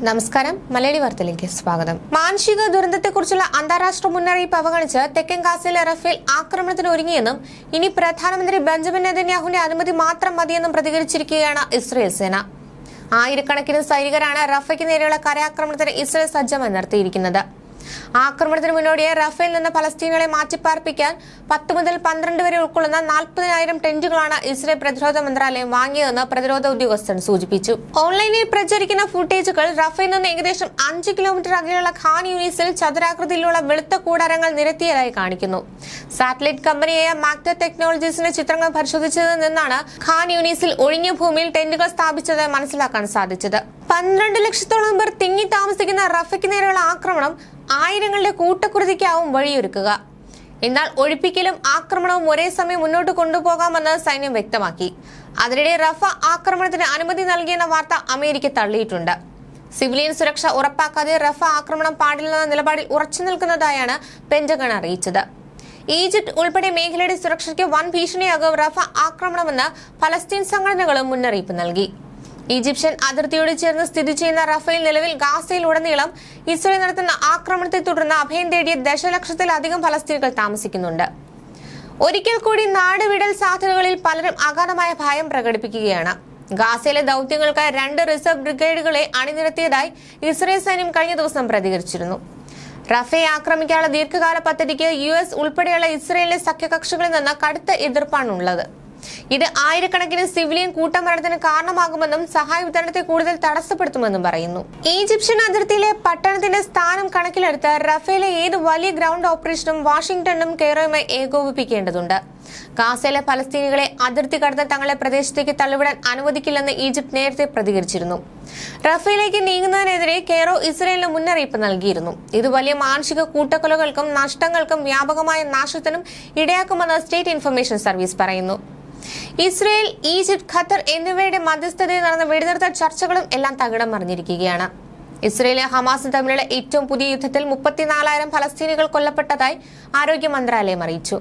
നമസ്കാരം. മലയാളി വാർത്തയിലേക്ക് സ്വാഗതം. മാനുഷിക ദുരന്തത്തെക്കുറിച്ചുള്ള അന്താരാഷ്ട്ര മുന്നറിയിപ്പ് അവഗണിച്ച് തെക്കൻ ഗാസയിലെ റഫേൽ ആക്രമണത്തിന് ഒരുങ്ങിയെന്നും ഇനി പ്രധാനമന്ത്രി ബെഞ്ചമിൻ നെതന്യാഹുവിന്റെ അനുമതി മാത്രം മതിയെന്നും പ്രതികരിച്ചിരിക്കുകയാണ് ഇസ്രയേൽ സേന. ആയിരക്കണക്കിന് സൈനികരാണ് റഫയ്ക്ക് നേരെയുള്ള കരയാക്രമണത്തിന് ഇസ്രയേൽ സജ്ജമായി നിർത്തിയിരിക്കുന്നത്. ആക്രമണത്തിന് മുന്നോടിയായി റഫേൽ നിന്ന് പലസ്തീനുകളെ മാറ്റിപ്പാർപ്പിക്കാൻ 10 മുതൽ 12 വരെ ഉൾക്കൊള്ളുന്ന 40,000 ടെന്റുകളാണ് ഇസ്രയേൽ പ്രതിരോധ മന്ത്രാലയം വാങ്ങിയതെന്ന് പ്രതിരോധ ഉദ്യോഗസ്ഥൻ സൂചിപ്പിച്ചു. ഓൺലൈനിൽ പ്രചരിക്കുന്ന ഫുട്ടേജുകൾ റഫേൽ നിന്ന് ഏകദേശം 5 കിലോമീറ്റർ അകലെയുള്ള ഖാൻ യൂനിസിൽ ചതുരാകൃതിയിലുള്ള വെളുത്ത കൂടാരങ്ങൾ നിരത്തിയതായി കാണിക്കുന്നു. സാറ്റലൈറ്റ് കമ്പനിയായ മാക്ടർ ടെക്നോളജീസിന്റെ ചിത്രങ്ങൾ പരിശോധിച്ചതിൽ നിന്നാണ് ഖാൻ യൂനിസിൽ ഒഴിഞ്ഞ ഭൂമിയിൽ ടെന്റുകൾ സ്ഥാപിച്ചതായി മനസ്സിലാക്കാൻ സാധിച്ചത്. 12 ലക്ഷത്തോളം പേർ തിങ്ങി താമസിക്കുന്ന റഫയ്ക്ക് നേരെയുള്ള ആക്രമണം ആയിരങ്ങളുടെ കൂട്ടക്കുരുതിക്കാവും വഴിയൊരുക്കുക. എന്നാൽ ഒഴിപ്പിക്കലും ആക്രമണവും ഒരേ സമയം മുന്നോട്ട് കൊണ്ടുപോകാമെന്ന് സൈന്യം വ്യക്തമാക്കി. അതിനിടെ റഫ ആക്രമണത്തിന് അനുമതി നൽകിയെന്ന വാർത്ത അമേരിക്ക തള്ളിയിട്ടുണ്ട്. സിവിലിയൻ സുരക്ഷ ഉറപ്പാക്കാതെ റഫ ആക്രമണം പാടില്ലെന്ന നിലപാടിൽ ഉറച്ചു നിൽക്കുന്നതായാണ് പെന്റഗൺ അറിയിച്ചത്. ഈജിപ്ത് ഉൾപ്പെടെ മേഖലയുടെ സുരക്ഷയ്ക്ക് വൻ ഭീഷണിയാകും റഫ ആക്രമണമെന്ന് ഫലസ്തീൻ സംഘടനകളും മുന്നറിയിപ്പ് നൽകി. ഈജിപ്ഷ്യൻ അതിർത്തിയോട് ചേർന്ന് സ്ഥിതി ചെയ്യുന്ന റഫേൽ നിലവിൽ ഗാസയിൽ ഉടനീളം ഇസ്രയേൽ നടത്തുന്ന ആക്രമണത്തെ തുടർന്ന് അഭയം തേടിയ ദശലക്ഷത്തിലധികം ഫലസ്തീനുകൾ താമസിക്കുന്നുണ്ട്. ഒരിക്കൽ കൂടി നാടുവിടൽ സാധ്യതകളിൽ പലരും അഗാധമായ ഭയം പ്രകടിപ്പിക്കുകയാണ്. ഗാസയിലെ ദൌത്യങ്ങൾക്കായി 2 റിസർവ് ബ്രിഗേഡുകളെ അണിനിരത്തിയതായി ഇസ്രയേൽ സൈന്യം കഴിഞ്ഞ ദിവസം പ്രതികരിച്ചിരുന്നു. റഫയെ ആക്രമിക്കാനുള്ള ദീർഘകാല പദ്ധതിക്ക് US ഉൾപ്പെടെയുള്ള ഇസ്രയേലിലെ സഖ്യകക്ഷികളിൽ നിന്ന് കടുത്ത എതിർപ്പാണുള്ളത്. ഇത് ആയിരക്കണക്കിന് സിവിലിയൻ കൂട്ടമരണത്തിന് കാരണമാകുമെന്നും സഹായ വിതരണത്തെ കൂടുതൽ തടസ്സപ്പെടുത്തുമെന്നും പറയുന്നു. ഈജിപ്ഷ്യൻ അതിർത്തിയിലെ പട്ടണത്തിന്റെ സ്ഥാനം കണക്കിലെടുത്ത് റഫേലെ ഏത് വലിയ ഗ്രൗണ്ട് ഓപ്പറേഷനും വാഷിംഗ്ടണും കെയ്റോയുമായി ഏകോപിപ്പിക്കേണ്ടതുണ്ട്. ഗാസയിലെ ഫലസ്തീനികളെ അതിർത്തി കടന്ന് തങ്ങളുടെ പ്രദേശത്തേക്ക് തള്ളിവിടാൻ അനുവദിക്കില്ലെന്ന് ഈജിപ്ത് നേരത്തെ പ്രതികരിച്ചിരുന്നു. റഫേലേക്ക് നീങ്ങുന്നതിനെതിരെ കെയ്റോ ഇസ്രയേലിന് മുന്നറിയിപ്പ് നൽകിയിരുന്നു. ഇത് വലിയ മാനുഷിക കൂട്ടക്കൊലകൾക്കും നഷ്ടങ്ങൾക്കും വ്യാപകമായ നാശത്തിനും ഇടയാക്കുമെന്ന് സ്റ്റേറ്റ് ഇൻഫർമേഷൻ സർവീസ് പറയുന്നു. ഇസ്രയേൽ, ഈജിപ്ത്, ഖത്തർ എന്നിവയുടെ മധ്യസ്ഥതയിൽ നടന്ന വെടിനിർത്തൽ ചർച്ചകളും എല്ലാം തകിടം മറിഞ്ഞിരിക്കുകയാണ്. ഇസ്രയേലും ഹമാസും തമ്മിലുള്ള ഏറ്റവും പുതിയ യുദ്ധത്തിൽ 34,000 ഫലസ്തീനികൾ കൊല്ലപ്പെട്ടതായി ആരോഗ്യ മന്ത്രാലയം അറിയിച്ചു.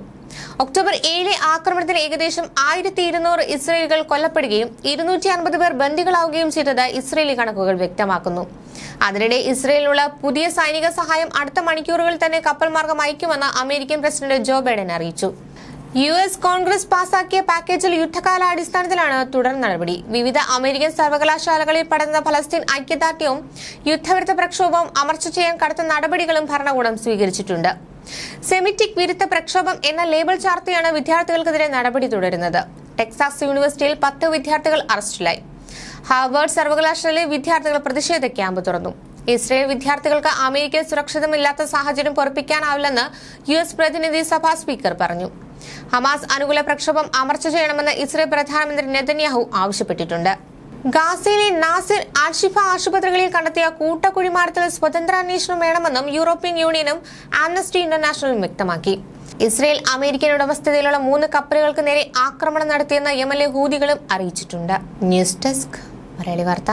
ഒക്ടോബർ 7 ആക്രമണത്തിൽ ഏകദേശം 1200 ഇസ്രയേലികൾ കൊല്ലപ്പെടുകയും 250 പേർ ബന്ദികളാവുകയും ചെയ്തതായി ഇസ്രയേലി കണക്കുകൾ വ്യക്തമാക്കുന്നു. അതിനിടെ ഇസ്രയേലിനുള്ള പുതിയ സൈനിക സഹായം അടുത്ത മണിക്കൂറുകളിൽ തന്നെ കപ്പൽ മാർഗം അയക്കുമെന്ന് അമേരിക്കൻ പ്രസിഡന്റ് ജോ ബൈഡൻ അറിയിച്ചു. US കോൺഗ്രസ് പാസാക്കിയ പാക്കേജിൽ യുദ്ധകാലാടിസ്ഥാനത്തിലാണ് തുടർ നടപടി. വിവിധ അമേരിക്കൻ സർവകലാശാലകളിൽ പഠന ഫലസ്തീൻ ഐക്യദാർഢ്യവും യുദ്ധവിരുദ്ധ പ്രക്ഷോഭവും അമർച്ച ചെയ്യാൻ കടുത്ത നടപടികളും ഭരണകൂടം സ്വീകരിച്ചിട്ടുണ്ട്. സെമിറ്റിക് വിരുദ്ധ പ്രക്ഷോഭം എന്ന ലേബൽ ചാർത്തിയാണ് വിദ്യാർത്ഥികൾക്കെതിരെ നടപടി തുടരുന്നത്. ടെക്സാസ് യൂണിവേഴ്സിറ്റിയിൽ 10 വിദ്യാർത്ഥികൾ അറസ്റ്റിലായി. ഹാർവാർഡ് സർവകലാശാലയിലെ വിദ്യാർത്ഥികൾ പ്രതിഷേധ ക്യാമ്പ് തുറന്നു. ഇസ്രയേൽ വിദ്യാർത്ഥികൾക്ക് അമേരിക്കയിൽ സുരക്ഷിതമില്ലാത്ത സാഹചര്യം പൊറപ്പിക്കാനാവില്ലെന്ന് US പ്രതിനിധി സഭാ സ്പീക്കർ പറഞ്ഞു. ഹമാസ് അനുകൂല പ്രക്ഷോഭം അമർച്ച ചെയ്യണമെന്ന് ഇസ്രയേൽ പ്രധാനമന്ത്രി നെതന്യാഹു ആവശ്യപ്പെട്ടിട്ടുണ്ട്. ഗാസയിലെ നാസിർ അൽ-ഷിഫ ആശുപത്രികളിൽ കണ്ടെത്തിയ കൂട്ടക്കുഴിമാടത്തിൽ സ്വതന്ത്ര അന്വേഷണം വേണമെന്നും യൂറോപ്യൻ യൂണിയനും ആംനസ്റ്റി ഇന്റർനാഷണലും വ്യക്തമാക്കി. ഇസ്രയേൽ അമേരിക്കൻ ഉടമസ്ഥതയിലുള്ള 3 കപ്പലുകൾക്ക് നേരെ ആക്രമണം നടത്തിയെന്ന് യമനിലെ ഹൂതികളും അറിയിച്ചിട്ടുണ്ട്. ന്യൂസ് ഡെസ്ക് മലയാളി വാർത്ത.